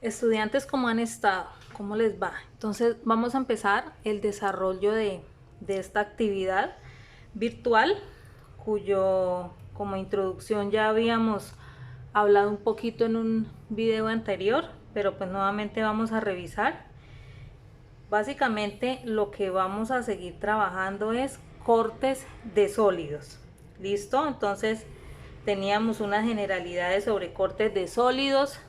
Estudiantes, ¿cómo han estado? ¿Cómo les va? Entonces vamos a empezar el desarrollo de esta actividad virtual, cuyo como introducción ya habíamos hablado un poquito en un video anterior, pero pues nuevamente vamos a revisar. Básicamente lo que vamos a seguir trabajando es cortes de sólidos. ¿Listo? Entonces teníamos unas generalidades sobre cortes de sólidos.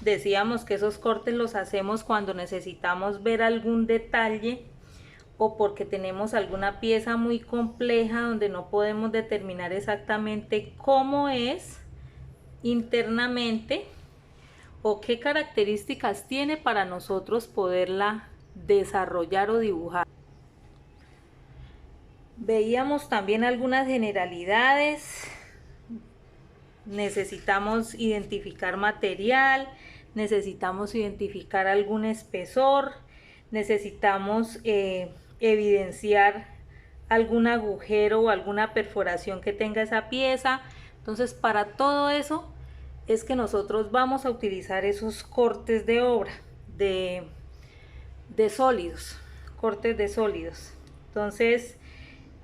Decíamos que esos cortes los hacemos cuando necesitamos ver algún detalle o porque tenemos alguna pieza muy compleja donde no podemos determinar exactamente cómo es internamente o qué características tiene para nosotros poderla desarrollar o dibujar. Veíamos también algunas generalidades. Necesitamos identificar material, necesitamos identificar algún espesor, necesitamos evidenciar algún agujero o alguna perforación que tenga esa pieza. Entonces, para todo eso es que nosotros vamos a utilizar esos cortes de obra de sólidos, cortes de sólidos. Entonces,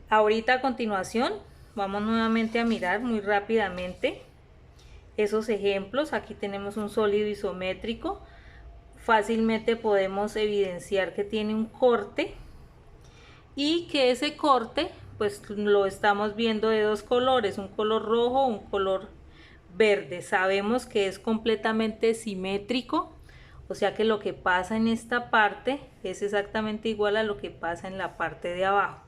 ahorita a continuación vamos nuevamente a mirar muy rápidamente esos ejemplos. Aquí tenemos un sólido isométrico. Fácilmente podemos evidenciar que tiene un corte y que ese corte pues lo estamos viendo de dos colores, un color rojo, un color verde. Sabemos que es completamente simétrico, o sea que lo que pasa en esta parte es exactamente igual a lo que pasa en la parte de abajo.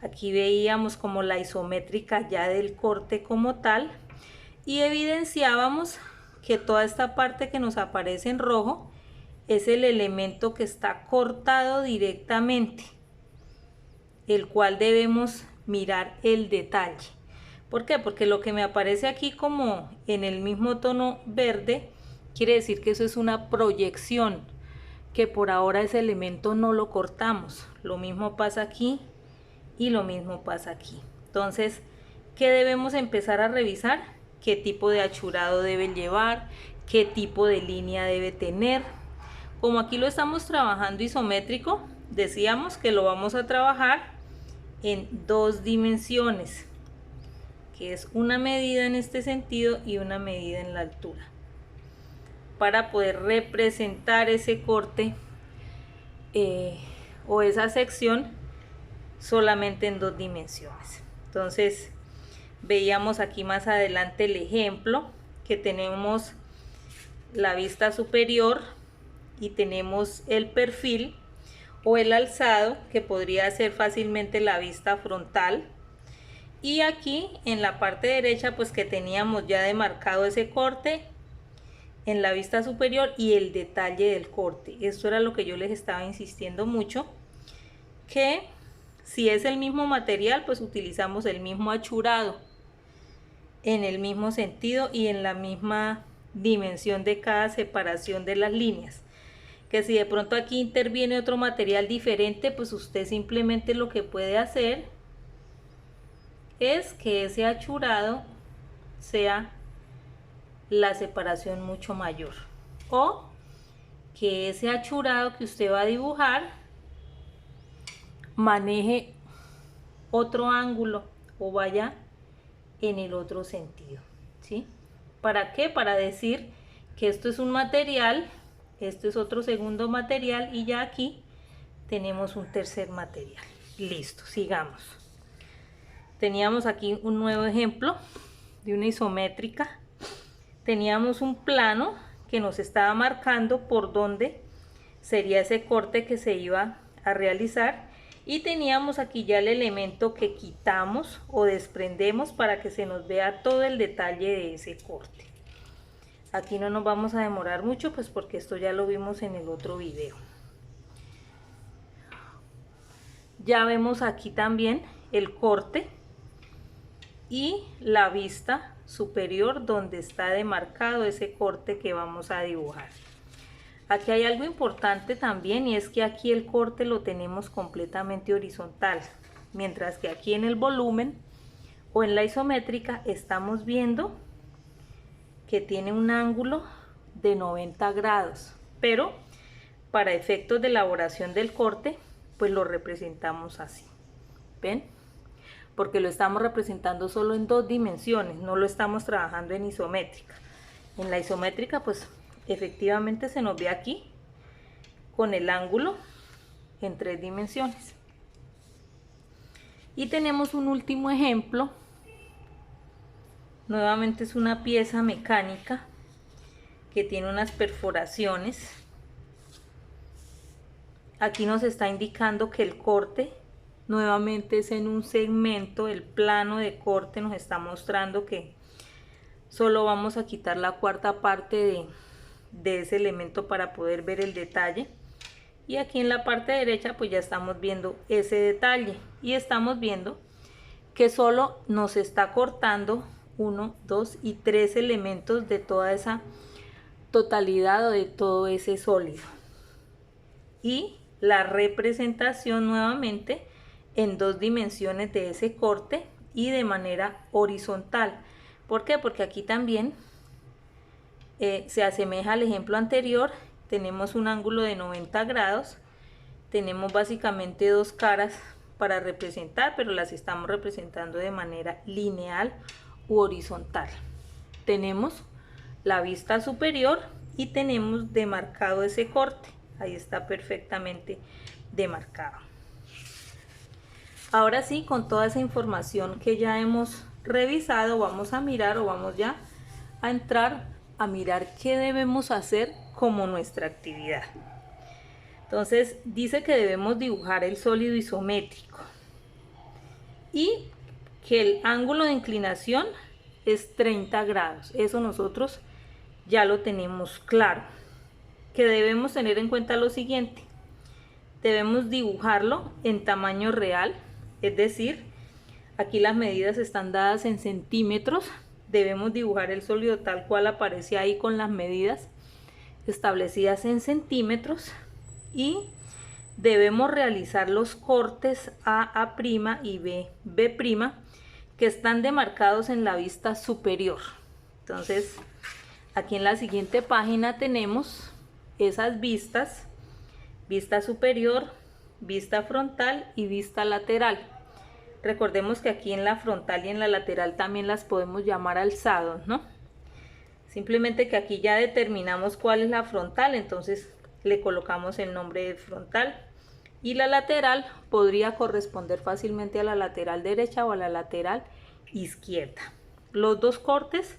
Aquí veíamos como la isométrica ya del corte como tal y evidenciábamos que toda esta parte que nos aparece en rojo es el elemento que está cortado directamente, el cual debemos mirar el detalle. ¿Por qué? Porque lo que me aparece aquí como en el mismo tono verde quiere decir que eso es una proyección, que por ahora ese elemento no lo cortamos. Lo mismo pasa aquí y lo mismo pasa aquí. Entonces, ¿qué debemos empezar a revisar? ¿Qué tipo de achurado debe llevar? ¿Qué tipo de línea debe tener? Como aquí lo estamos trabajando isométrico, decíamos que lo vamos a trabajar en dos dimensiones, que es una medida en este sentido y una medida en la altura, para poder representar ese corte o esa sección solamente en dos dimensiones. Entonces veíamos aquí más adelante el ejemplo que tenemos la vista superior y tenemos el perfil o el alzado, que podría ser fácilmente la vista frontal, y aquí en la parte derecha pues que teníamos ya demarcado ese corte en la vista superior y el detalle del corte. Esto era lo que yo les estaba insistiendo mucho, que si es el mismo material pues utilizamos el mismo achurado en el mismo sentido y en la misma dimensión de cada separación de las líneas. Que si de pronto aquí interviene otro material diferente, pues usted simplemente lo que puede hacer es que ese achurado sea la separación mucho mayor, o que ese achurado que usted va a dibujar maneje otro ángulo o vaya en el otro sentido, ¿sí? ¿Para qué? Para decir que esto es un material, esto es otro segundo material y ya aquí tenemos un tercer material. Listo, sigamos. Teníamos aquí un nuevo ejemplo de una isométrica. Teníamos un plano que nos estaba marcando por dónde sería ese corte que se iba a realizar, y teníamos aquí ya el elemento que quitamos o desprendemos para que se nos vea todo el detalle de ese corte. Aquí no nos vamos a demorar mucho pues porque esto ya lo vimos en el otro video. Ya vemos aquí también el corte y la vista superior donde está demarcado ese corte que vamos a dibujar. Aquí hay algo importante también, y es que aquí el corte lo tenemos completamente horizontal, mientras que aquí en el volumen o en la isométrica estamos viendo que tiene un ángulo de 90 grados, pero para efectos de elaboración del corte pues lo representamos así, ¿ven? Porque lo estamos representando solo en 2 dimensiones, no lo estamos trabajando en isométrica. En la isométrica pues efectivamente se nos ve aquí con el ángulo en 3 dimensiones. Y tenemos un último ejemplo. Nuevamente es una pieza mecánica que tiene unas perforaciones. Aquí nos está indicando que el corte nuevamente es en un segmento. El plano de corte nos está mostrando que solo vamos a quitar la cuarta parte de ese elemento para poder ver el detalle. Y aquí en la parte derecha pues ya estamos viendo ese detalle y estamos viendo que solo nos está cortando 1, 2 y 3 elementos de toda esa totalidad o de todo ese sólido. Y la representación nuevamente en 2 dimensiones de ese corte y de manera horizontal. ¿Por qué? Porque aquí también se asemeja al ejemplo anterior. Tenemos un ángulo de 90 grados, tenemos básicamente 2 caras para representar, pero las estamos representando de manera lineal u horizontal. Tenemos la vista superior y tenemos demarcado ese corte, ahí está perfectamente demarcado. Ahora sí, con toda esa información que ya hemos revisado, vamos a mirar o vamos ya a entrar a mirar qué debemos hacer como nuestra actividad. Entonces dice que debemos dibujar el sólido isométrico y que el ángulo de inclinación es 30 grados. Eso nosotros ya lo tenemos claro. Que debemos tener en cuenta lo siguiente: debemos dibujarlo en tamaño real, es decir, aquí las medidas están dadas en centímetros. Debemos dibujar el sólido tal cual aparece ahí con las medidas establecidas en centímetros y debemos realizar los cortes A' y B' que están demarcados en la vista superior. Entonces aquí en la siguiente página tenemos esas vistas: vista superior, vista frontal y vista lateral. Recordemos que aquí en la frontal y en la lateral también las podemos llamar alzados, ¿no? Simplemente que aquí ya determinamos cuál es la frontal, entonces le colocamos el nombre de frontal, y la lateral podría corresponder fácilmente a la lateral derecha o a la lateral izquierda. Los 2 cortes,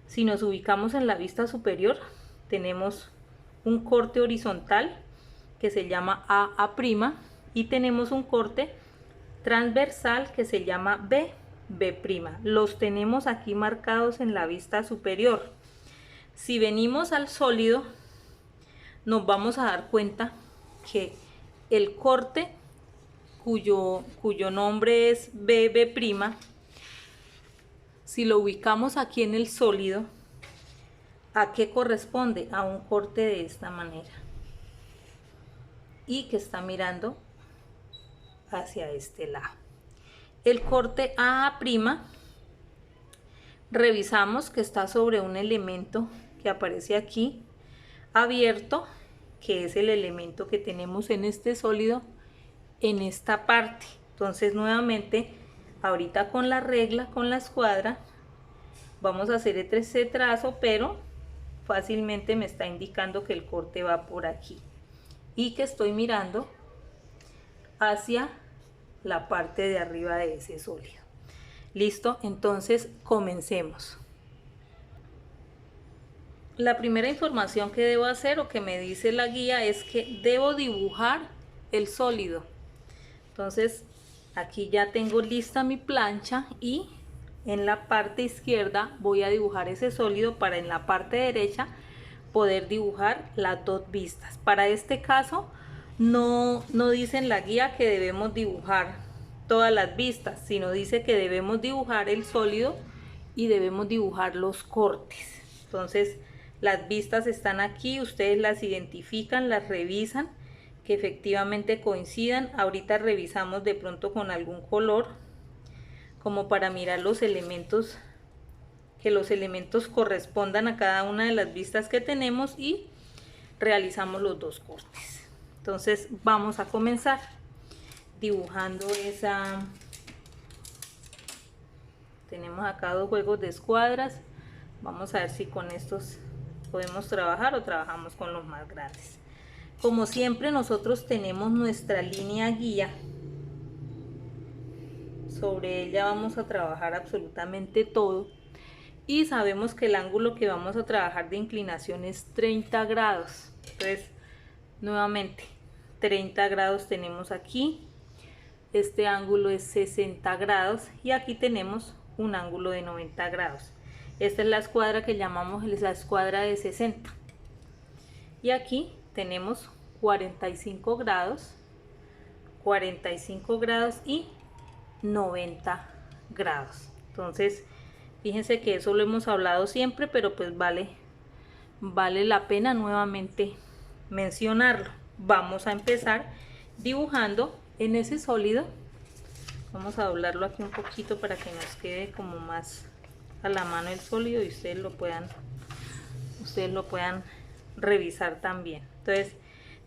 si nos ubicamos en la vista superior, tenemos un corte horizontal que se llama A' y tenemos un corte transversal que se llama B'. Los tenemos aquí marcados en la vista superior. Si venimos al sólido, nos vamos a dar cuenta que el corte cuyo nombre es B', si lo ubicamos aquí en el sólido, ¿a qué corresponde? A un corte de esta manera y que está mirando hacia este lado. El corte A', revisamos que está sobre un elemento que aparece aquí abierto, que es el elemento que tenemos en este sólido en esta parte. Entonces nuevamente ahorita con la regla, con la escuadra, vamos a hacer ese trazo, pero fácilmente me está indicando que el corte va por aquí y que estoy mirando hacia la parte de arriba de ese sólido. Listo, entonces comencemos. La primera información que debo hacer o que me dice la guía es que debo dibujar el sólido. Entonces aquí ya tengo lista mi plancha y en la parte izquierda voy a dibujar ese sólido para en la parte derecha poder dibujar las 2 vistas. Para este caso no dice en la guía que debemos dibujar todas las vistas, sino dice que debemos dibujar el sólido y debemos dibujar los cortes. Entonces las vistas están aquí, ustedes las identifican, las revisan, que efectivamente coincidan. Ahorita revisamos de pronto con algún color, como para mirar los elementos que los elementos correspondan a cada una de las vistas que tenemos y realizamos los dos cortes. Entonces vamos a comenzar dibujando esa. Tenemos acá 2 juegos de escuadras. Vamos a ver si con estos podemos trabajar o trabajamos con los más grandes. Como siempre, nosotros tenemos nuestra línea guía. Sobre ella vamos a trabajar absolutamente todo. Y sabemos que el ángulo que vamos a trabajar de inclinación es 30 grados. Entonces, nuevamente, 30 grados tenemos aquí. Este ángulo es 60 grados y aquí tenemos un ángulo de 90 grados. Esta es la escuadra que llamamos la escuadra de 60. Y aquí tenemos 45 grados, 45 grados y 90 grados. Entonces, fíjense que eso lo hemos hablado siempre, pero pues vale la pena nuevamente mencionarlo. Vamos a empezar dibujando en ese sólido. Vamos a doblarlo aquí un poquito para que nos quede como más a la mano el sólido y ustedes lo puedan revisar también. Entonces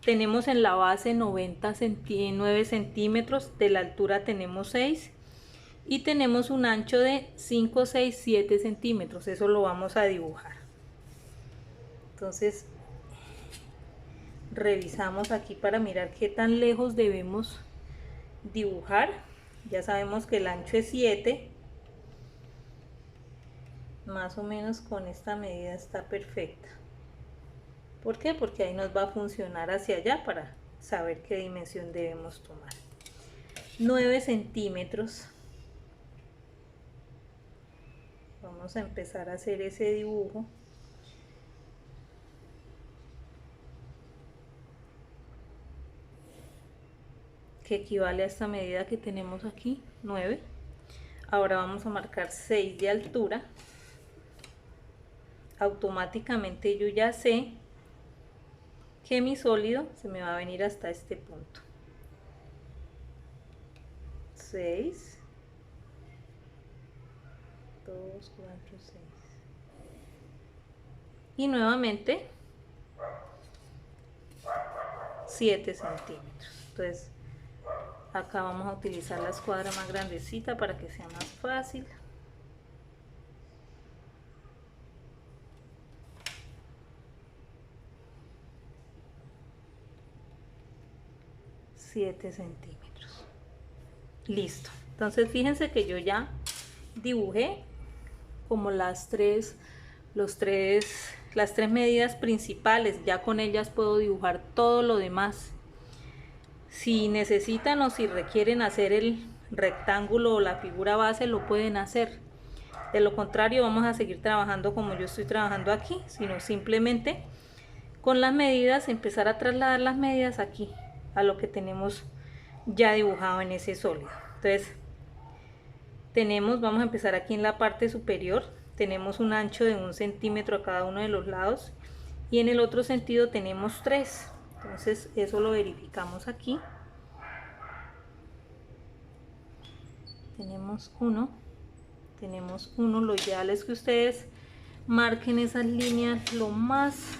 tenemos en la base 9 centímetros, de la altura tenemos 6 y tenemos un ancho de 5, 6, 7 centímetros. Eso lo vamos a dibujar. Entonces revisamos aquí para mirar qué tan lejos debemos dibujar. Ya sabemos que el ancho es 7, más o menos con esta medida está perfecta. ¿Por qué? Porque ahí nos va a funcionar hacia allá para saber qué dimensión debemos tomar. 9 centímetros. Vamos a empezar a hacer ese dibujo. Que equivale a esta medida que tenemos aquí, 9. Ahora vamos a marcar 6 de altura. Automáticamente yo ya sé que mi sólido se me va a venir hasta este punto. 6, 2, 4, 6. Y nuevamente 7 centímetros. Entonces acá vamos a utilizar la escuadra más grandecita para que sea más fácil. $7 centímetros. Listo. Entonces fíjense que yo ya dibujé como las tres medidas principales. Ya con ellas puedo dibujar todo lo demás. Si necesitan o si requieren hacer el rectángulo o la figura base, lo pueden hacer. De lo contrario, vamos a seguir trabajando como yo estoy trabajando aquí, sino simplemente con las medidas, empezar a trasladar las medidas aquí a lo que tenemos ya dibujado en ese sólido. Entonces vamos a empezar aquí en la parte superior. Tenemos un ancho de 1 centímetro a cada uno de los lados y en el otro sentido tenemos 3. Entonces eso lo verificamos aquí. Tenemos 1. Lo ideal es que ustedes marquen esas líneas lo más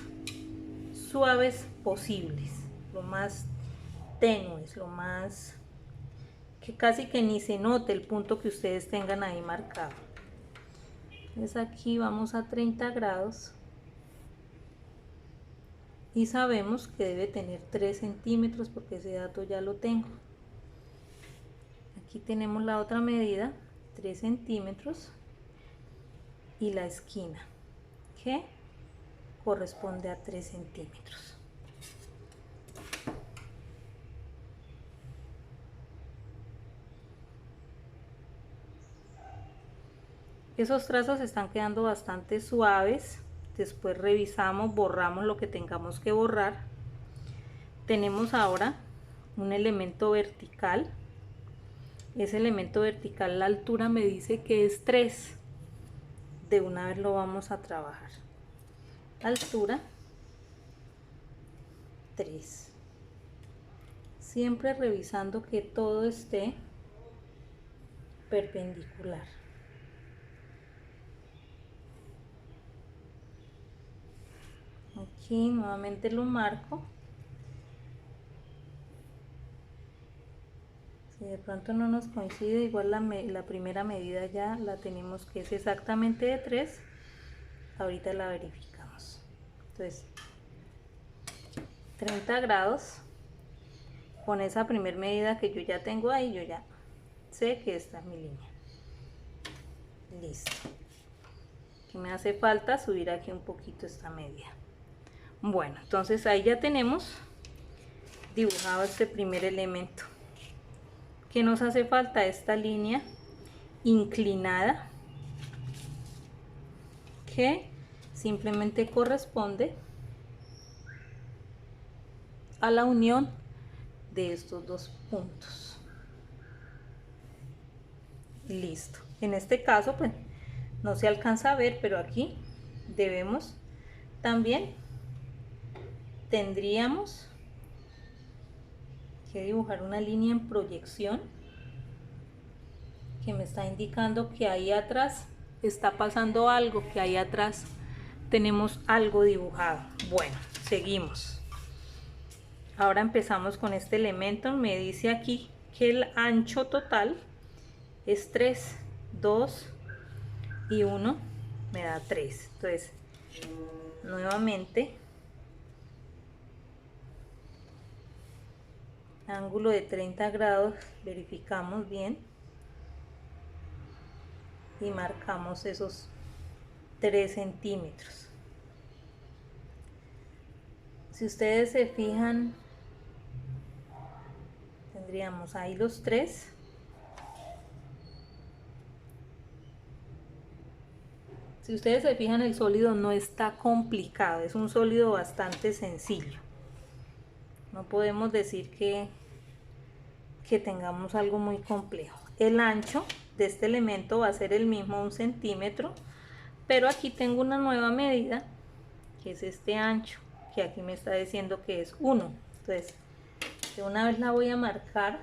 suaves posibles, lo más tenues, lo más que casi que ni se note el punto que ustedes tengan ahí marcado. Entonces aquí vamos a 30 grados y sabemos que debe tener 3 centímetros porque ese dato ya lo tengo. Aquí tenemos la otra medida, 3 centímetros, y la esquina que corresponde a 3 centímetros. Esos trazos están quedando bastante suaves. Después revisamos, borramos lo que tengamos que borrar. Tenemos ahora un elemento vertical. Ese elemento vertical, la altura me dice que es 3. De una vez lo vamos a trabajar. Altura 3. Siempre revisando que todo esté perpendicular. Aquí nuevamente lo marco. Si de pronto no nos coincide, igual la primera medida ya la tenemos, que es exactamente de 3. Ahorita la verificamos. Entonces 30 grados, con esa primera medida que yo ya tengo ahí, yo ya sé que esta es mi línea. Listo. Que me hace falta subir aquí un poquito esta medida. Bueno, entonces ahí ya tenemos dibujado este primer elemento. ¿Qué nos hace falta? Esta línea inclinada, que simplemente corresponde a la unión de estos dos puntos. Listo. En este caso pues no se alcanza a ver, pero aquí debemos también tendríamos que dibujar una línea en proyección que me está indicando que ahí atrás está pasando algo, que ahí atrás tenemos algo dibujado. Bueno, seguimos. Ahora empezamos con este elemento. Me dice aquí que el ancho total es 3, 2 y 1 me da 3. Entonces, nuevamente, ángulo de 30 grados, verificamos bien y marcamos esos 3 centímetros. Si ustedes se fijan, tendríamos ahí los 3. Si ustedes se fijan, el sólido no está complicado, es un sólido bastante sencillo. No podemos decir que tengamos algo muy complejo. El ancho de este elemento va a ser el mismo, 1 centímetro, pero aquí tengo una nueva medida, que es este ancho, que aquí me está diciendo que es 1. Entonces, de una vez la voy a marcar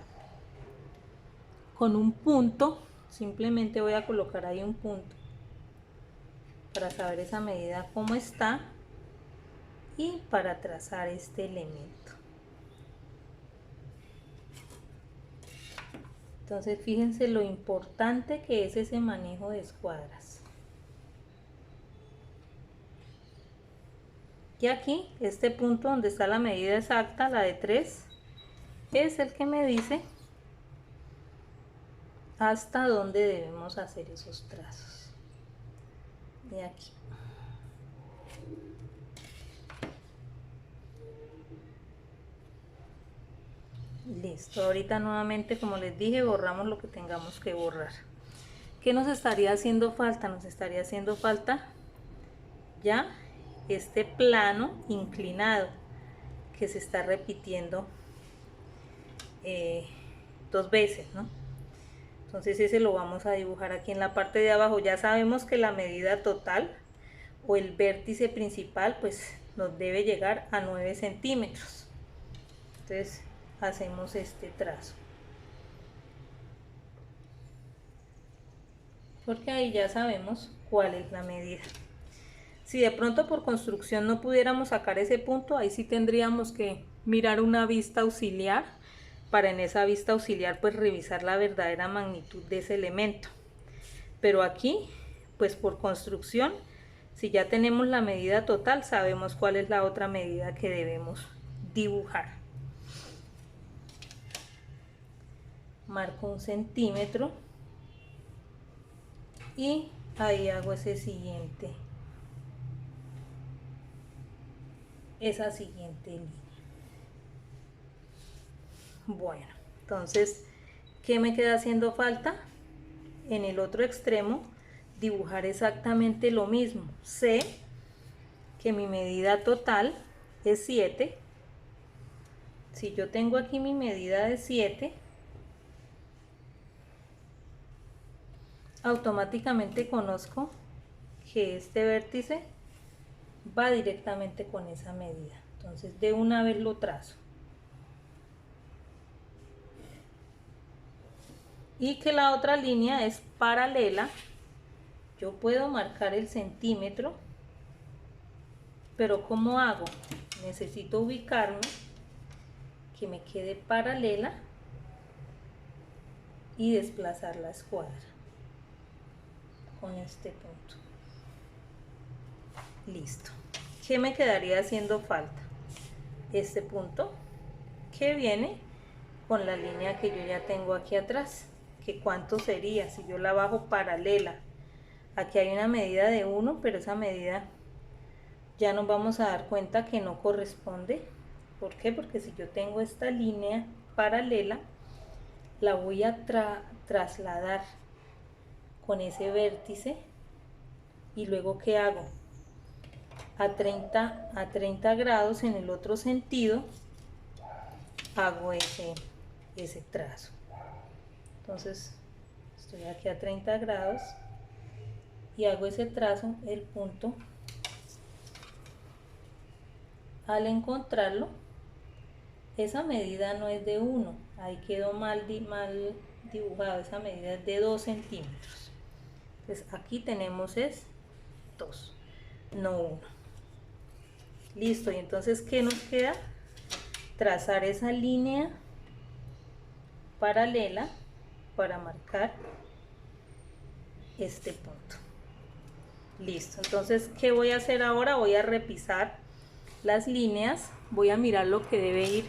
con un punto, simplemente voy a colocar ahí un punto para saber esa medida cómo está y para trazar este elemento. Entonces fíjense lo importante que es ese manejo de escuadras. Y aquí este punto donde está la medida exacta, la de 3, es el que me dice hasta dónde debemos hacer esos trazos. De aquí. Listo, ahorita nuevamente, como les dije, borramos lo que tengamos que borrar. ¿Qué nos estaría haciendo falta? Nos estaría haciendo falta ya este plano inclinado que se está repitiendo 2 veces, ¿no? Entonces ese lo vamos a dibujar aquí en la parte de abajo. Ya sabemos que la medida total o el vértice principal pues nos debe llegar a 9 centímetros. Entonces hacemos este trazo, porque ahí ya sabemos cuál es la medida. Si de pronto por construcción no pudiéramos sacar ese punto, ahí sí tendríamos que mirar una vista auxiliar, para en esa vista auxiliar pues revisar la verdadera magnitud de ese elemento. Pero aquí pues por construcción, si ya tenemos la medida total, sabemos cuál es la otra medida que debemos dibujar. Marco 1 centímetro y ahí hago esa siguiente línea. Bueno, entonces, ¿qué me queda haciendo falta? En el otro extremo dibujar exactamente lo mismo. Sé que mi medida total es 7. Si yo tengo aquí mi medida de 7, automáticamente conozco que este vértice va directamente con esa medida. Entonces de una vez lo trazo. Y que la otra línea es paralela. Yo puedo marcar el centímetro Pero ¿cómo hago? Necesito ubicarme, que me quede paralela y desplazar la escuadra con este punto. Listo. ¿Qué me quedaría haciendo falta? Este punto que viene con la línea que yo ya tengo aquí atrás. ¿Que cuánto sería si yo la bajo paralela? Aquí hay una medida de 1, pero esa medida ya nos vamos a dar cuenta que no corresponde. ¿Por qué? Porque si yo tengo esta línea paralela, la voy a trasladar con ese vértice, y luego ¿qué hago? A 30 grados en el otro sentido hago ese trazo. Entonces estoy aquí a 30 grados y hago ese trazo. El punto, al encontrarlo, esa medida no es de 1, ahí quedó mal dibujado, esa medida es de 2 centímetros. Entonces aquí tenemos es 2, no 1. Listo, y entonces ¿qué nos queda? Trazar esa línea paralela para marcar este punto. Listo, entonces ¿qué voy a hacer ahora? Voy a repisar las líneas, voy a mirar lo que debe ir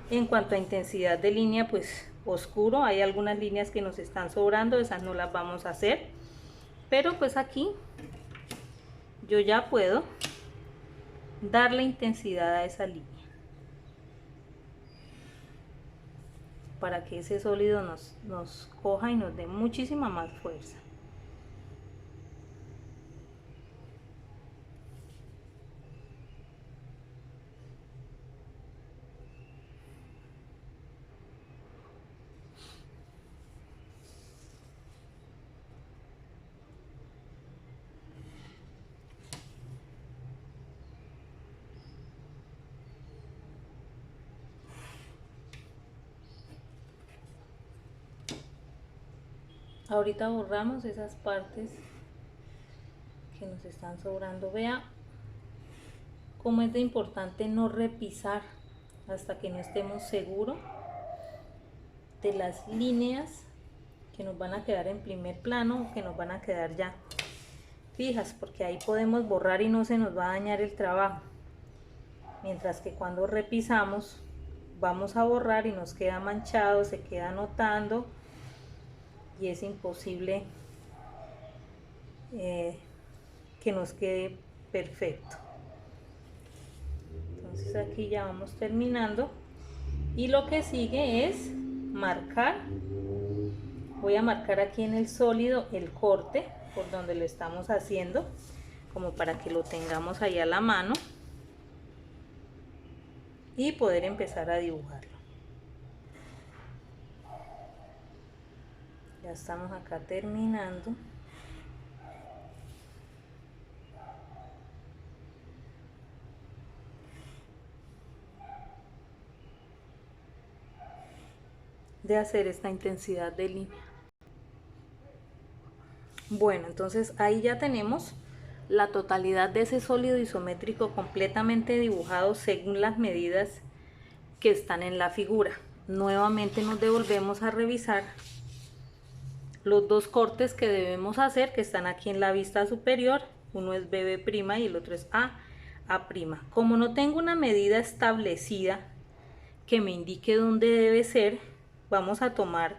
en cuanto a intensidad de línea, pues oscuro. Hay algunas líneas que nos están sobrando, esas no las vamos a hacer, pero pues aquí yo ya puedo darle intensidad a esa línea para que ese sólido nos coja y nos dé muchísima más fuerza. Ahorita borramos esas partes que nos están sobrando. Vea cómo es de importante no repisar hasta que no estemos seguros de las líneas que nos van a quedar en primer plano o que nos van a quedar ya fijas, porque ahí podemos borrar y no se nos va a dañar el trabajo, mientras que cuando repisamos vamos a borrar y nos queda manchado, se queda notando y es imposible que nos quede perfecto. Entonces aquí ya vamos terminando y lo que sigue es marcar. Voy a marcar aquí en el sólido el corte por donde lo estamos haciendo, como para que lo tengamos ahí a la mano y poder empezar a dibujarlo. Ya estamos acá terminando. De hacer esta intensidad de línea. Bueno, entonces ahí ya tenemos la totalidad de ese sólido isométrico completamente dibujado según las medidas que están en la figura. Nuevamente nos devolvemos a revisar los dos cortes que debemos hacer, que están aquí en la vista superior. Uno es BB' y el otro es A'. Como no tengo una medida establecida que me indique dónde debe ser, vamos a tomar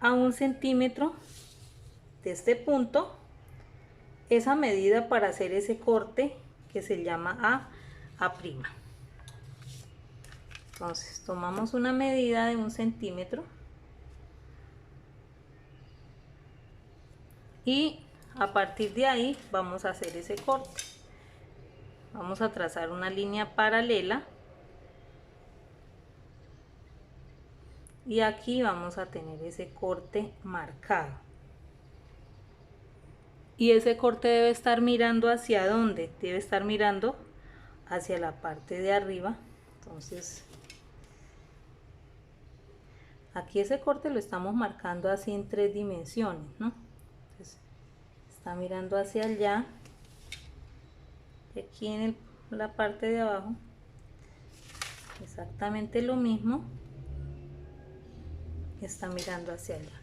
a 1 centímetro de este punto esa medida para hacer ese corte que se llama A'. Entonces tomamos una medida de 1 centímetro y a partir de ahí vamos a hacer ese corte. Vamos a trazar una línea paralela y aquí vamos a tener ese corte marcado. Y ese corte debe estar mirando ¿hacia dónde? Debe estar mirando hacia la parte de arriba. Entonces aquí ese corte lo estamos marcando así en 3 dimensiones, ¿no? Entonces, está mirando hacia allá. Y aquí la parte de abajo, exactamente lo mismo, está mirando hacia allá.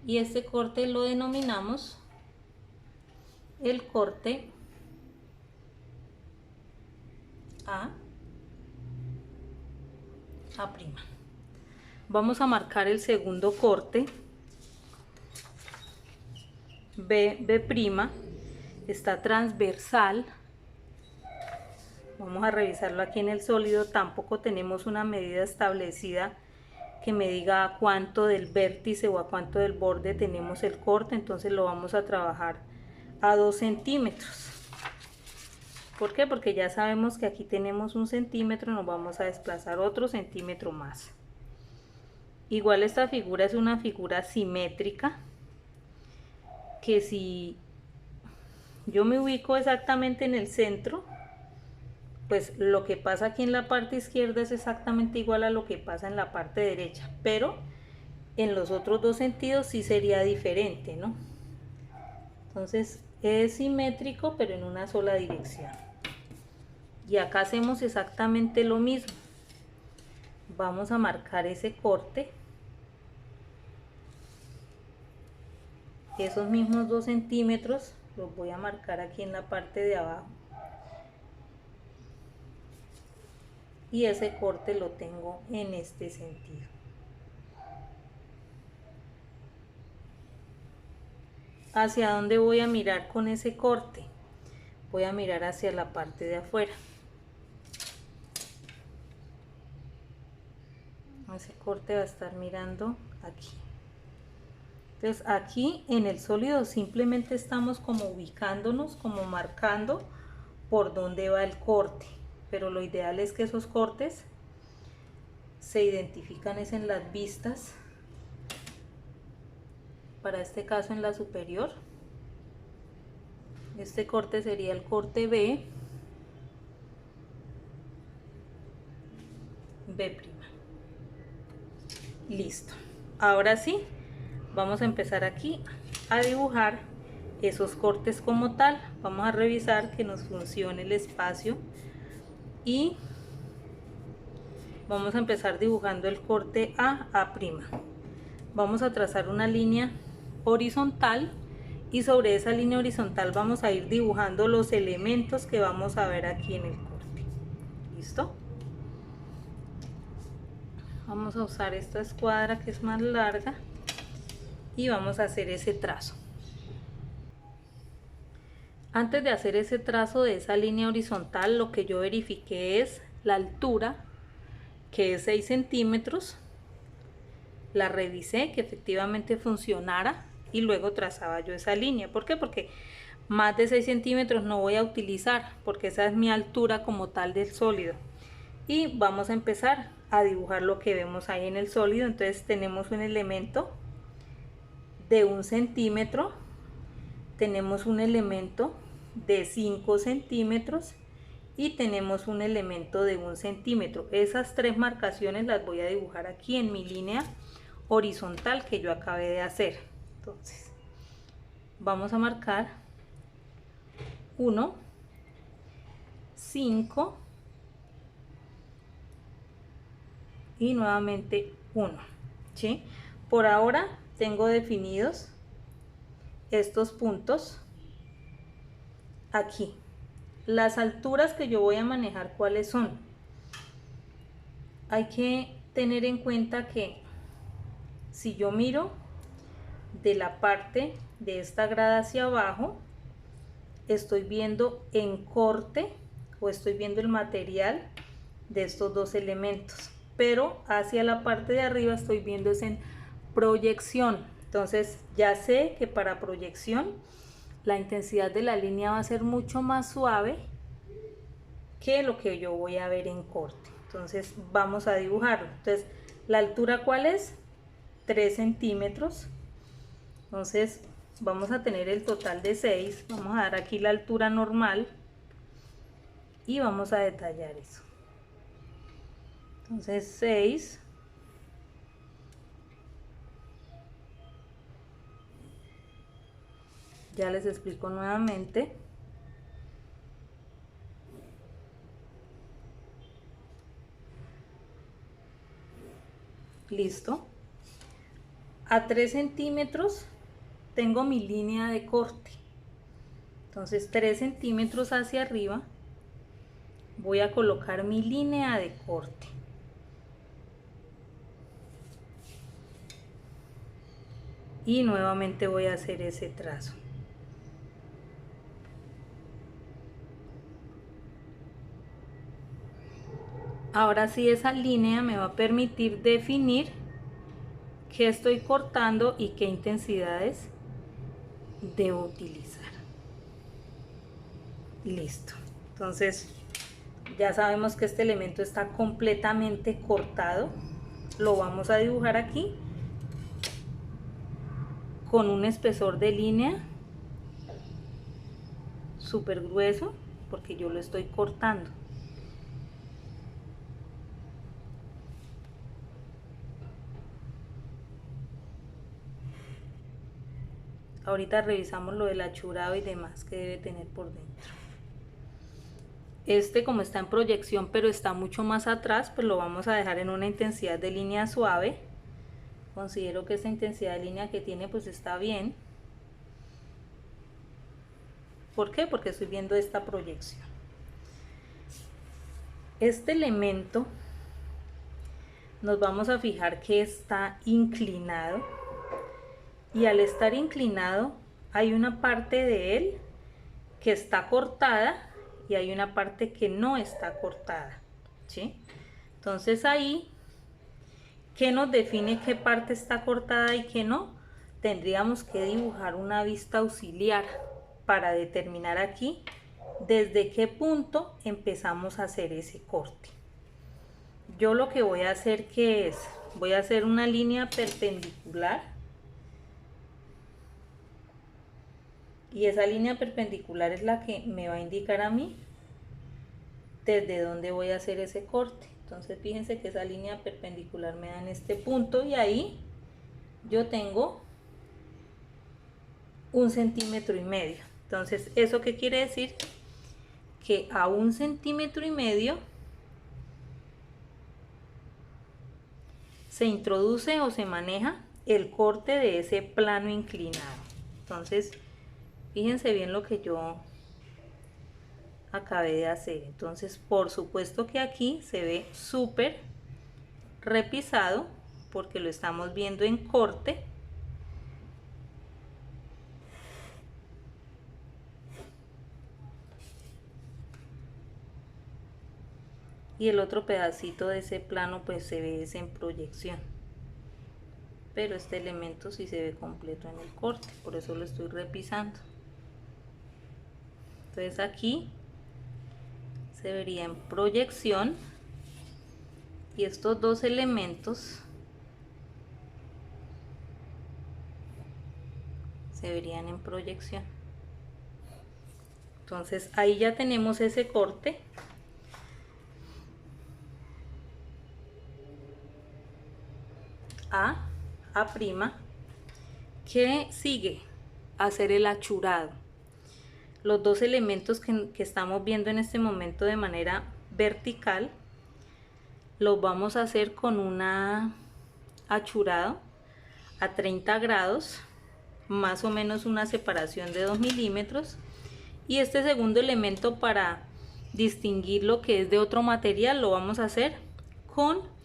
Y este corte lo denominamos el corte A'. Vamos a marcar el segundo corte, B', está transversal. Vamos a revisarlo aquí en el sólido, tampoco tenemos una medida establecida que me diga a cuánto del vértice o a cuánto del borde tenemos el corte, entonces lo vamos a trabajar a 2 centímetros. ¿Por qué? Porque ya sabemos que aquí tenemos 1 centímetro, nos vamos a desplazar otro centímetro más. Igual esta figura es una figura simétrica, que si yo me ubico exactamente en el centro, pues lo que pasa aquí en la parte izquierda es exactamente igual a lo que pasa en la parte derecha, pero en los otros dos sentidos sí sería diferente, ¿no? Entonces es simétrico, pero en una sola dirección. Y acá hacemos exactamente lo mismo. Vamos a marcar ese corte, esos mismos 2 centímetros los voy a marcar aquí en la parte de abajo. Y ese corte lo tengo en este sentido. ¿Hacia dónde voy a mirar con ese corte? Voy a mirar hacia la parte de afuera. Ese corte va a estar mirando aquí. Entonces aquí en el sólido simplemente estamos como ubicándonos, como marcando por dónde va el corte. Pero lo ideal es que esos cortes se identifican es en las vistas. Para este caso en la superior. Este corte sería el corte B'. Listo. Ahora sí, vamos a empezar aquí a dibujar esos cortes como tal. Vamos a revisar que nos funcione el espacio y vamos a empezar dibujando el corte A'. Vamos a trazar una línea horizontal y sobre esa línea horizontal vamos a ir dibujando los elementos que vamos a ver aquí en el corte. ¿Listo? Vamos a usar esta escuadra que es más larga y vamos a hacer ese trazo. Antes de hacer ese trazo de esa línea horizontal, lo que yo verifiqué es la altura, que es 6 centímetros. La revisé que efectivamente funcionara y luego trazaba yo esa línea. ¿Por qué? Porque más de 6 centímetros no voy a utilizar, porque esa es mi altura como tal del sólido. Y vamos a empezar a dibujar lo que vemos ahí en el sólido. Entonces tenemos un elemento de 1 centímetro, tenemos un elemento de 5 centímetros y tenemos un elemento de 1 centímetro. Esas tres marcaciones las voy a dibujar aquí en mi línea horizontal que yo acabé de hacer. Entonces vamos a marcar 1, 5 y nuevamente 1, ¿sí? Por ahora tengo definidos estos puntos aquí. Las alturas que yo voy a manejar, ¿cuáles son? Hay que tener en cuenta que si yo miro de la parte de esta grada hacia abajo, estoy viendo en corte o estoy viendo el material de estos dos elementos, pero hacia la parte de arriba estoy viendo es en proyección. Entonces ya sé que para proyección la intensidad de la línea va a ser mucho más suave que lo que yo voy a ver en corte. Entonces vamos a dibujarlo. Entonces la altura, ¿cuál es? 3 centímetros. Entonces vamos a tener el total de 6. Vamos a dar aquí la altura normal y vamos a detallar eso. Entonces 6. Ya les explico nuevamente. Listo. A 3 centímetros tengo mi línea de corte. Entonces 3 centímetros hacia arriba voy a colocar mi línea de corte. Y nuevamente voy a hacer ese trazo. Ahora sí, esa línea me va a permitir definir qué estoy cortando y qué intensidades debo utilizar. Listo. Entonces ya sabemos que este elemento está completamente cortado. Lo vamos a dibujar aquí con un espesor de línea súper grueso porque yo lo estoy cortando. Ahorita revisamos lo del achurado y demás que debe tener por dentro. Este, como está en proyección pero está mucho más atrás, pues lo vamos a dejar en una intensidad de línea suave. Considero que esta intensidad de línea que tiene pues está bien. ¿Por qué? Porque estoy viendo esta proyección. Este elemento nos vamos a fijar que está inclinado, y al estar inclinado hay una parte de él que está cortada y hay una parte que no está cortada, ¿sí? Entonces ahí, ¿qué nos define qué parte está cortada y qué no? Tendríamos que dibujar una vista auxiliar para determinar aquí desde qué punto empezamos a hacer ese corte. Yo lo que voy a hacer voy a hacer una línea perpendicular, y esa línea perpendicular es la que me va a indicar a mí desde dónde voy a hacer ese corte. Entonces fíjense que esa línea perpendicular me da en este punto, y ahí yo tengo 1,5 centímetros. Entonces, ¿eso qué quiere decir? Que a 1,5 centímetros se introduce o se maneja el corte de ese plano inclinado. Entonces, fíjense bien lo que yo acabé de hacer. Entonces, por supuesto que aquí se ve súper repisado porque lo estamos viendo en corte. Y el otro pedacito de ese plano pues se ve en proyección, pero este elemento sí se ve completo en el corte, por eso lo estoy repisando. Entonces aquí se vería en proyección, y estos dos elementos se verían en proyección. Entonces ahí ya tenemos ese corte. A', que sigue hacer el achurado. Los dos elementos que estamos viendo en este momento de manera vertical los vamos a hacer con una achurado a 30 grados, más o menos una separación de 2 milímetros. Y este segundo elemento, para distinguir lo que es de otro material, lo vamos a hacer con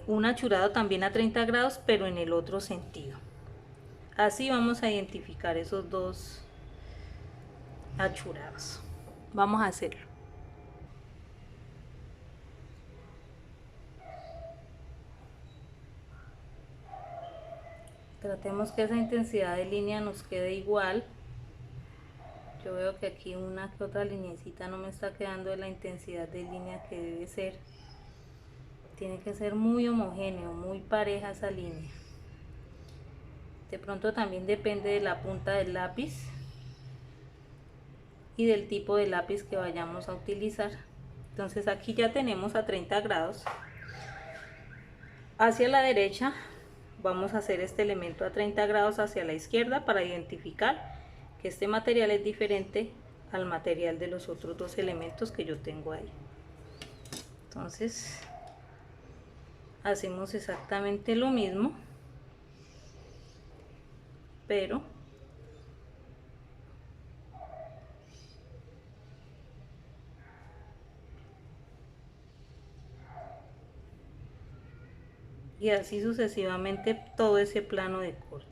un achurado también a 30 grados, pero en el otro sentido. Así vamos a identificar esos dos achurados. Vamos a hacerlo. Tratemos que esa intensidad de línea nos quede igual. Yo veo que aquí una que otra lineecita no me está quedando de la intensidad de línea que debe ser. Tiene que ser muy homogéneo, muy pareja esa línea. De pronto también depende de la punta del lápiz y del tipo de lápiz que vayamos a utilizar. Entonces aquí ya tenemos a 30 grados. Hacia la derecha vamos a hacer este elemento a 30 grados hacia la izquierda para identificar que este material es diferente al material de los otros dos elementos que yo tengo ahí. Entonces hacemos exactamente lo mismo, pero y así sucesivamente todo ese plano de corte.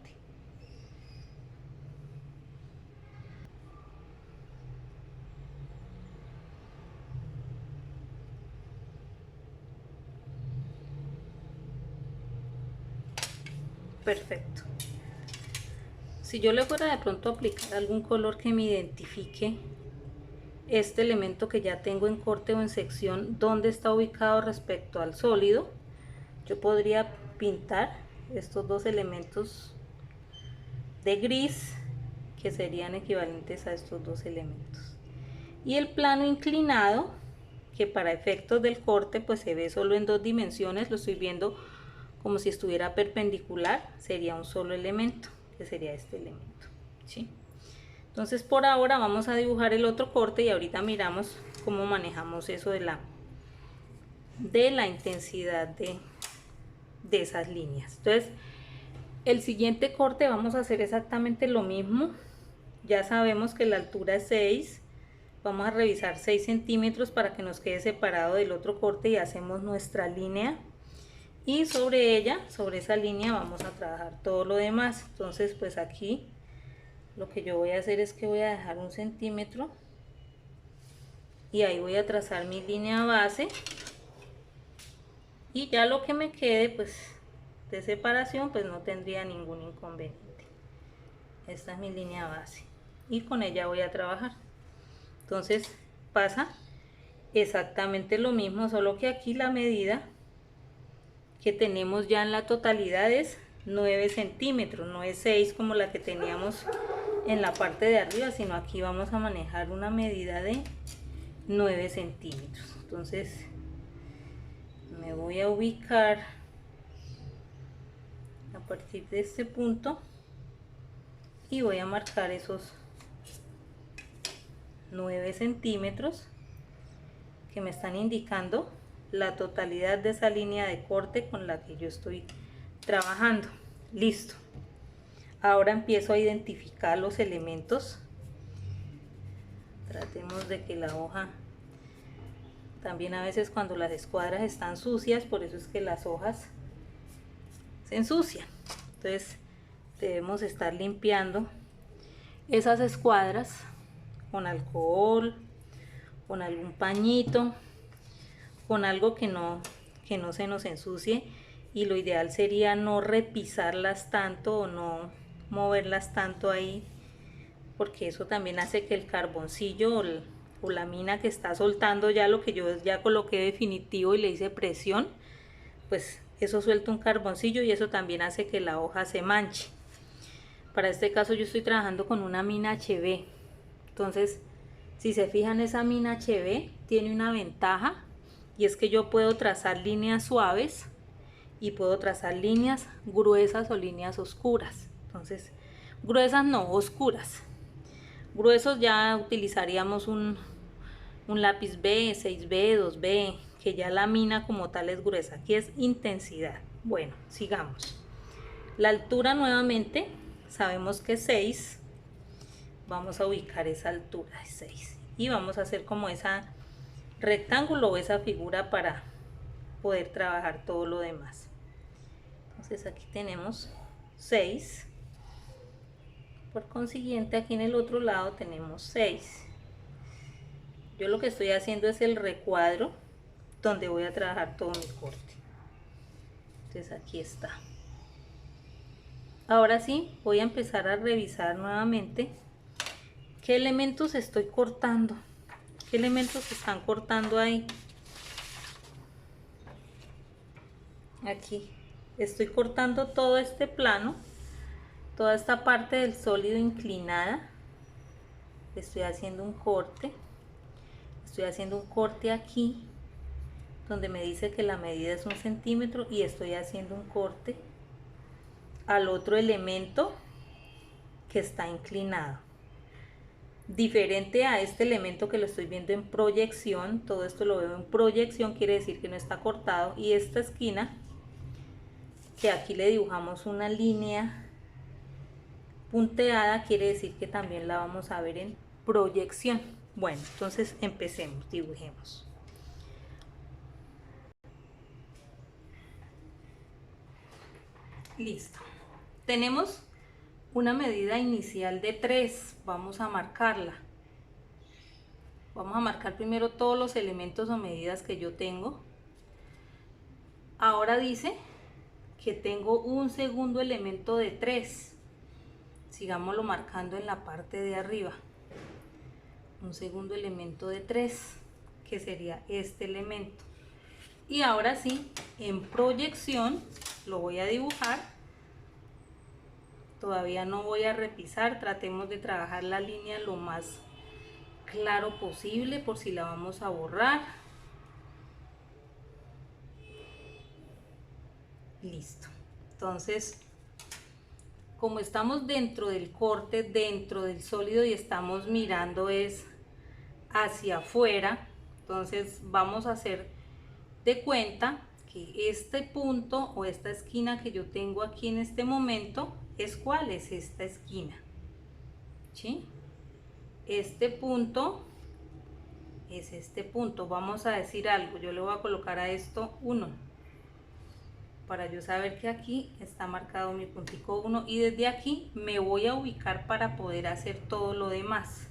Perfecto. Si yo le fuera de pronto a aplicar algún color que me identifique este elemento que ya tengo en corte o en sección, dónde está ubicado respecto al sólido, yo podría pintar estos dos elementos de gris que serían equivalentes a estos dos elementos, y el plano inclinado, que para efectos del corte pues se ve solo en dos dimensiones, lo estoy viendo como si estuviera perpendicular, sería un solo elemento, que sería este elemento, ¿sí? Entonces por ahora vamos a dibujar el otro corte y ahorita miramos cómo manejamos eso de la intensidad de esas líneas. Entonces el siguiente corte vamos a hacer exactamente lo mismo. Ya sabemos que la altura es 6, vamos a revisar 6 centímetros para que nos quede separado del otro corte y hacemos nuestra línea, y sobre ella, sobre esa línea, vamos a trabajar todo lo demás. Entonces pues aquí lo que yo voy a hacer es que voy a dejar 1 centímetro y ahí voy a trazar mi línea base, y ya lo que me quede pues de separación pues no tendría ningún inconveniente. Esta es mi línea base y con ella voy a trabajar. Entonces pasa exactamente lo mismo, solo que aquí la medida que tenemos ya en la totalidad es 9 centímetros, no es 6 como la que teníamos en la parte de arriba, sino aquí vamos a manejar una medida de 9 centímetros. Entonces me voy a ubicar a partir de este punto y voy a marcar esos 9 centímetros que me están indicando la totalidad de esa línea de corte con la que yo estoy trabajando. Listo. Ahora empiezo a identificar los elementos. Tratemos de que la hoja, también a veces cuando las escuadras están sucias, por eso es que las hojas se ensucian. Entonces debemos estar limpiando esas escuadras con alcohol, con algún pañito, con algo que no se nos ensucie, y lo ideal sería no repisarlas tanto o no moverlas tanto ahí, porque eso también hace que el carboncillo o la mina que está soltando ya lo que yo ya coloqué definitivo y le hice presión, pues eso suelta un carboncillo y eso también hace que la hoja se manche. Para este caso yo estoy trabajando con una mina HB, entonces si se fijan, esa mina HB tiene una ventaja, y es que yo puedo trazar líneas suaves y puedo trazar líneas gruesas o líneas oscuras. Entonces, gruesas no, oscuras. Gruesos ya utilizaríamos un lápiz B, 6B, 2B, que ya la mina como tal es gruesa. Aquí es intensidad. Bueno, sigamos. La altura nuevamente, sabemos que es 6. Vamos a ubicar esa altura de 6 y vamos a hacer como esa rectángulo o esa figura para poder trabajar todo lo demás. Entonces aquí tenemos 6, por consiguiente aquí en el otro lado tenemos 6. Yo lo que estoy haciendo es el recuadro donde voy a trabajar todo mi corte. Entonces aquí está. Ahora sí voy a empezar a revisar nuevamente qué elementos estoy cortando. ¿Qué elementos se están cortando ahí? Aquí estoy cortando todo este plano, toda esta parte del sólido inclinada. Estoy haciendo un corte. Estoy haciendo un corte aquí, donde me dice que la medida es 1 centímetro, y estoy haciendo un corte al otro elemento que está inclinado. Diferente a este elemento que lo estoy viendo en proyección, todo esto lo veo en proyección, quiere decir que no está cortado, y esta esquina que aquí le dibujamos una línea punteada, quiere decir que también la vamos a ver en proyección. Bueno, entonces empecemos, dibujemos. Listo. Tenemos una medida inicial de 3, vamos a marcarla. Vamos a marcar primero todos los elementos o medidas que yo tengo. Ahora dice que tengo un segundo elemento de 3. Sigámoslo marcando en la parte de arriba. Un segundo elemento de 3, que sería este elemento. Y ahora sí, en proyección lo voy a dibujar. Todavía no voy a repisar, tratemos de trabajar la línea lo más claro posible por si la vamos a borrar. Listo. Entonces, como estamos dentro del corte, dentro del sólido y estamos mirando es hacia afuera, entonces vamos a hacer de cuenta que este punto o esta esquina que yo tengo aquí en este momento es ¿cuál es esta esquina? ¿Sí? Este punto es este punto. Vamos a decir algo, yo le voy a colocar a esto 1 para yo saber que aquí está marcado mi puntico 1 y desde aquí me voy a ubicar para poder hacer todo lo demás.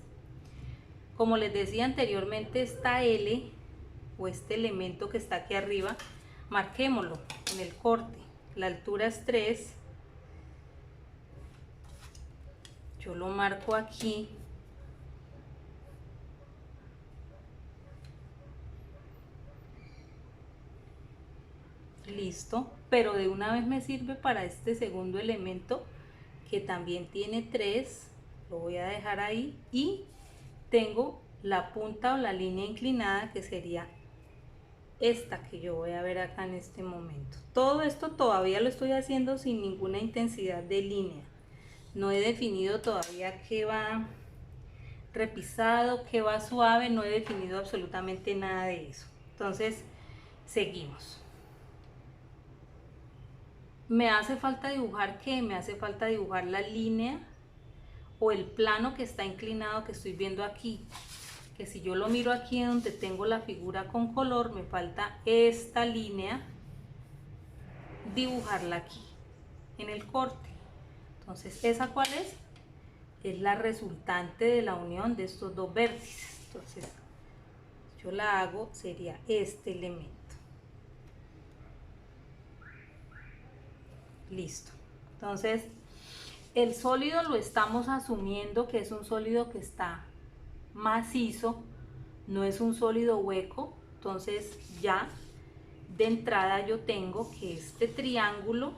Como les decía anteriormente, esta L o este elemento que está aquí arriba, marquémoslo en el corte. La altura es 3. Yo lo marco aquí. Listo, pero de una vez me sirve para este segundo elemento que también tiene 3, lo voy a dejar ahí y tengo la punta o la línea inclinada que sería esta que yo voy a ver acá en este momento. Todo esto todavía lo estoy haciendo sin ninguna intensidad de línea, no he definido todavía qué va repisado, qué va suave, no he definido absolutamente nada de eso. Entonces seguimos. Me hace falta dibujar ¿qué? Me hace falta dibujar la línea o el plano que está inclinado que estoy viendo aquí. Que si yo lo miro aquí donde tengo la figura con color, me falta esta línea, dibujarla aquí en el corte. Entonces, ¿esa cuál es? Es la resultante de la unión de estos dos vértices. Entonces, yo la hago, sería este elemento. Listo. Entonces, el sólido lo estamos asumiendo que es un sólido que está macizo, no es un sólido hueco. Entonces ya de entrada yo tengo que este triángulo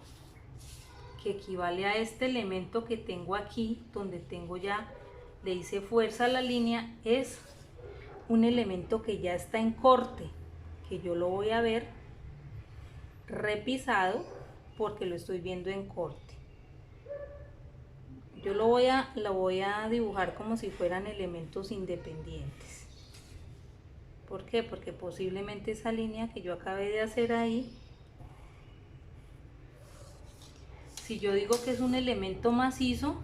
que equivale a este elemento que tengo aquí, donde tengo ya, le hice fuerza a la línea, es un elemento que ya está en corte, que yo lo voy a ver repisado porque lo estoy viendo en corte. Yo lo voy a dibujar como si fueran elementos independientes. ¿Por qué? Porque posiblemente esa línea que yo acabé de hacer ahí, si yo digo que es un elemento macizo,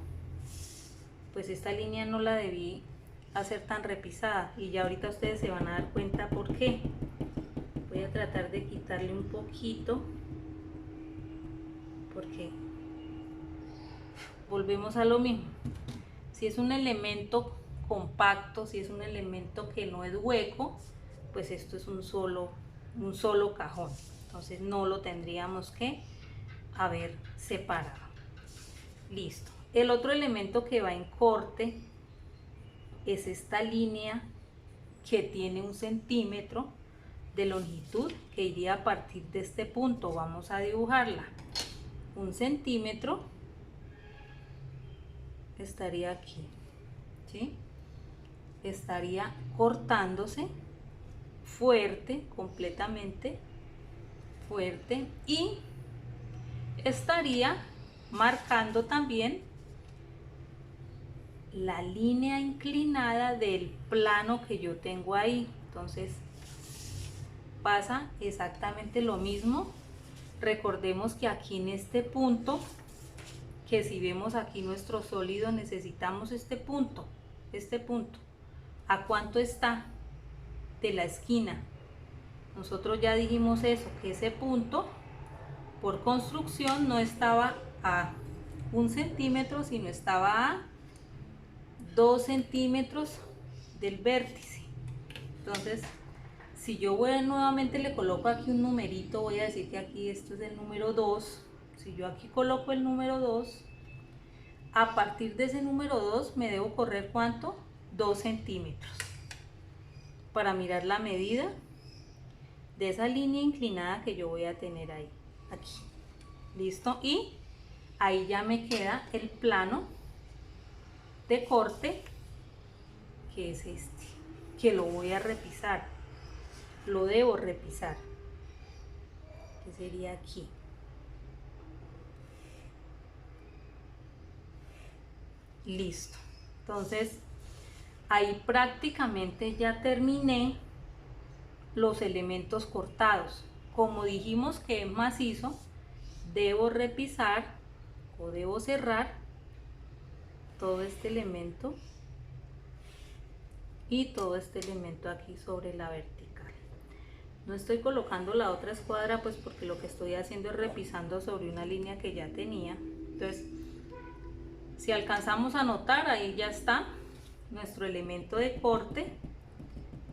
pues esta línea no la debí hacer tan repisada y ya ahorita ustedes se van a dar cuenta por qué. Voy a tratar de quitarle un poquito porque volvemos a lo mismo. Si es un elemento compacto, si es un elemento que no es hueco, pues esto es un solo cajón, entonces no lo tendríamos que haber separado. Listo. El otro elemento que va en corte es esta línea que tiene 1 centímetro de longitud que iría a partir de este punto. Vamos a dibujarla. 1 centímetro estaría aquí, ¿sí? Estaría cortándose fuerte, completamente fuerte, y estaría marcando también la línea inclinada del plano que yo tengo ahí. Entonces pasa exactamente lo mismo Recordemos que aquí en este punto, que si vemos aquí nuestro sólido, necesitamos este punto. ¿A cuánto está de la esquina? Nosotros ya dijimos eso, que ese punto por construcción no estaba a 1 centímetro, sino estaba a 2 centímetros del vértice. Entonces, si yo nuevamente le coloco aquí un numerito, voy a decir que aquí esto es el número 2. Si yo aquí coloco el número 2, a partir de ese número 2 me debo correr ¿cuánto? 2 centímetros. Para mirar la medida de esa línea inclinada que yo voy a tener ahí, aquí. ¿Listo? Y ahí ya me queda el plano de corte, que es este, que lo voy a repisar. Lo debo repisar, que sería aquí. Listo. Entonces, ahí prácticamente ya terminé los elementos cortados. Como dijimos que es macizo, debo repisar o debo cerrar todo este elemento y todo este elemento aquí sobre la vertical. No estoy colocando la otra escuadra pues porque lo que estoy haciendo es repisando sobre una línea que ya tenía. Entonces, si alcanzamos a notar, ahí ya está nuestro elemento de corte.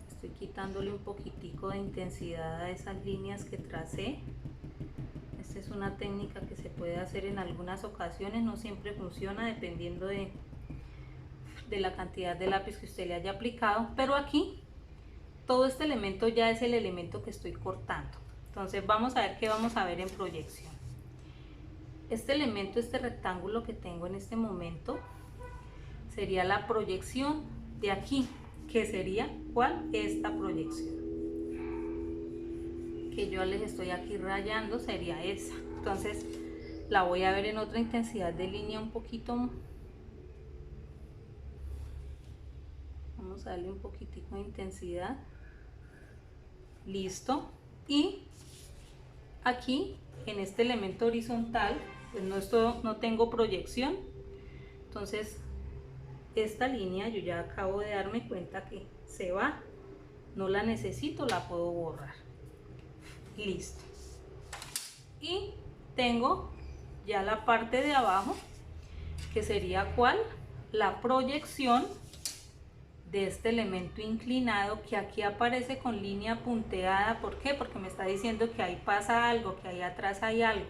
Estoy quitándole un poquitico de intensidad a esas líneas que tracé. Esta es una técnica que se puede hacer en algunas ocasiones, no siempre funciona dependiendo de la cantidad de lápiz que usted le haya aplicado, pero aquí todo este elemento ya es el elemento que estoy cortando. Entonces vamos a ver qué vamos a ver en proyección. Este elemento, este rectángulo que tengo en este momento, sería la proyección de aquí, que sería ¿cuál? Esta proyección que yo les estoy aquí rayando sería esa. Entonces la voy a ver en otra intensidad de línea un poquito. Vamos a darle un poquitico de intensidad. Listo. Y aquí en este elemento horizontal pues no tengo proyección, entonces esta línea yo ya acabo de darme cuenta que se va, no la necesito, la puedo borrar. Listo. Y tengo ya la parte de abajo, que sería ¿cuál? La proyección de este elemento inclinado, que aquí aparece con línea punteada. ¿Por qué? Porque me está diciendo que ahí pasa algo, que ahí atrás hay algo.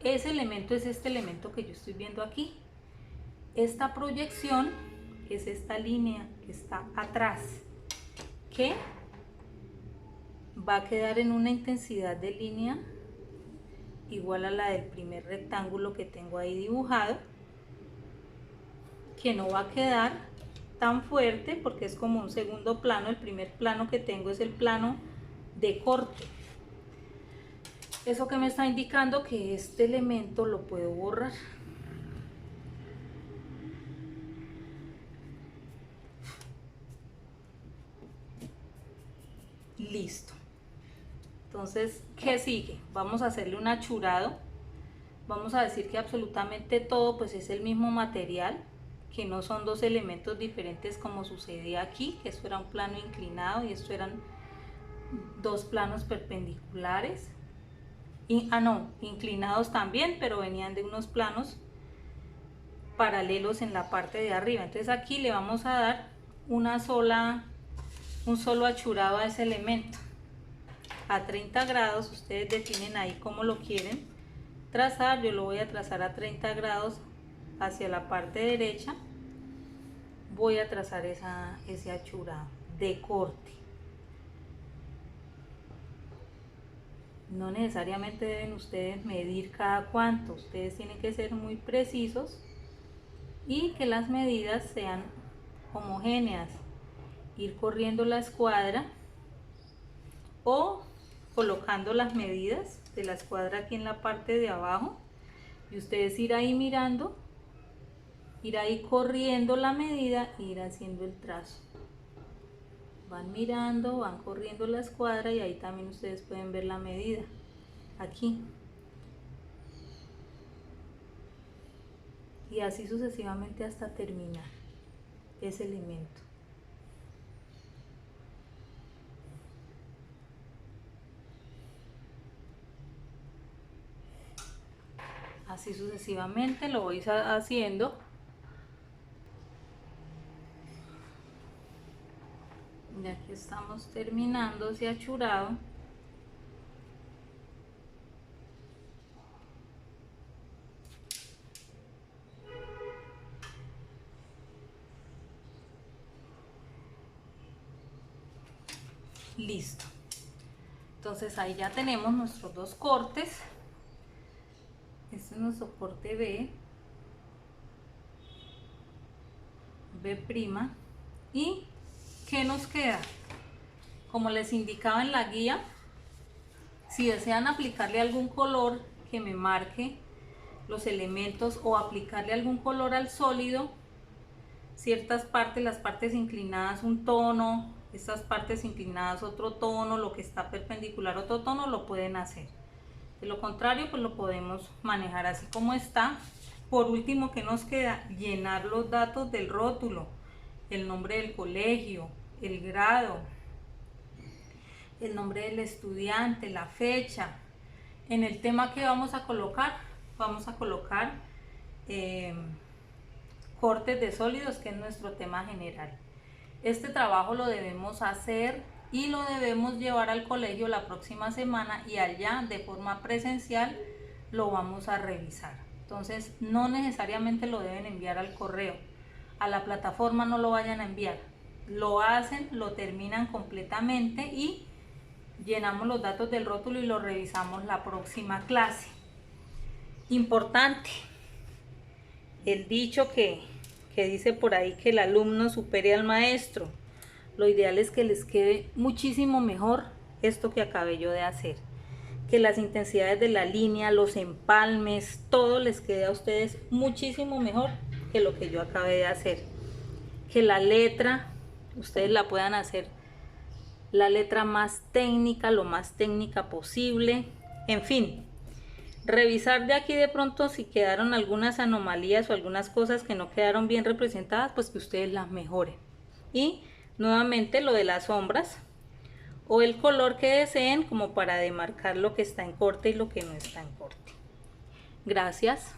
Ese elemento es este elemento que yo estoy viendo aquí. Esta proyección es esta línea que está atrás, que va a quedar en una intensidad de línea igual a la del primer rectángulo que tengo ahí dibujado, que no va a quedar tan fuerte porque es como un segundo plano. El primer plano que tengo es el plano de corte. Eso que me está indicando que este elemento lo puedo borrar. Listo. Entonces, ¿qué sigue? Vamos a hacerle un achurado. Vamos a decir que absolutamente todo pues es el mismo material, que no son dos elementos diferentes como sucedía aquí, que esto era un plano inclinado y esto eran dos planos perpendiculares. Inclinados también, pero venían de unos planos paralelos en la parte de arriba. Entonces aquí le vamos a dar un solo achurado a ese elemento. A 30 grados, ustedes definen ahí cómo lo quieren trazar. Yo lo voy a trazar a 30 grados hacia la parte derecha. Voy a trazar ese achurado de corte. No necesariamente deben ustedes medir cada cuánto, ustedes tienen que ser muy precisos y que las medidas sean homogéneas. Ir corriendo la escuadra o colocando las medidas de la escuadra aquí en la parte de abajo y ustedes ir ahí mirando, ir ahí corriendo la medida e ir haciendo el trazo. Van mirando, van corriendo la escuadra y ahí también ustedes pueden ver la medida aquí. y así sucesivamente hasta terminar ese elemento. Así sucesivamente lo voy haciendo. Ya que estamos terminando ese achurado, listo. Entonces ahí ya tenemos nuestros dos cortes. Este es nuestro corte B, B'. ¿Y qué nos queda? Como les indicaba en la guía, si desean aplicarle algún color que me marque los elementos o aplicarle algún color al sólido, ciertas partes, las partes inclinadas un tono, estas partes inclinadas otro tono, lo que está perpendicular otro tono, lo pueden hacer. De lo contrario, pues lo podemos manejar así como está. Por último, ¿qué nos queda? Llenar los datos del rótulo, el nombre del colegio, el grado, el nombre del estudiante, la fecha. En el tema que vamos a colocar cortes de sólidos, que es nuestro tema general. Este trabajo lo debemos hacer y lo debemos llevar al colegio la próxima semana, y allá de forma presencial lo vamos a revisar. Entonces no necesariamente lo deben enviar al correo, a la plataforma no lo vayan a enviar, lo hacen, lo terminan completamente y llenamos los datos del rótulo y lo revisamos la próxima clase. Importante, el dicho que dice por ahí que el alumno supere al maestro. Lo ideal es que les quede muchísimo mejor esto que acabé yo de hacer, que las intensidades de la línea, los empalmes, todo les quede a ustedes muchísimo mejor que lo que yo acabé de hacer, que la letra ustedes la puedan hacer la letra más técnica, lo más técnica posible, en fin, revisar de aquí de pronto si quedaron algunas anomalías o algunas cosas que no quedaron bien representadas, pues que ustedes las mejoren. Y nuevamente lo de las sombras o el color que deseen, como para demarcar lo que está en corte y lo que no está en corte. Gracias.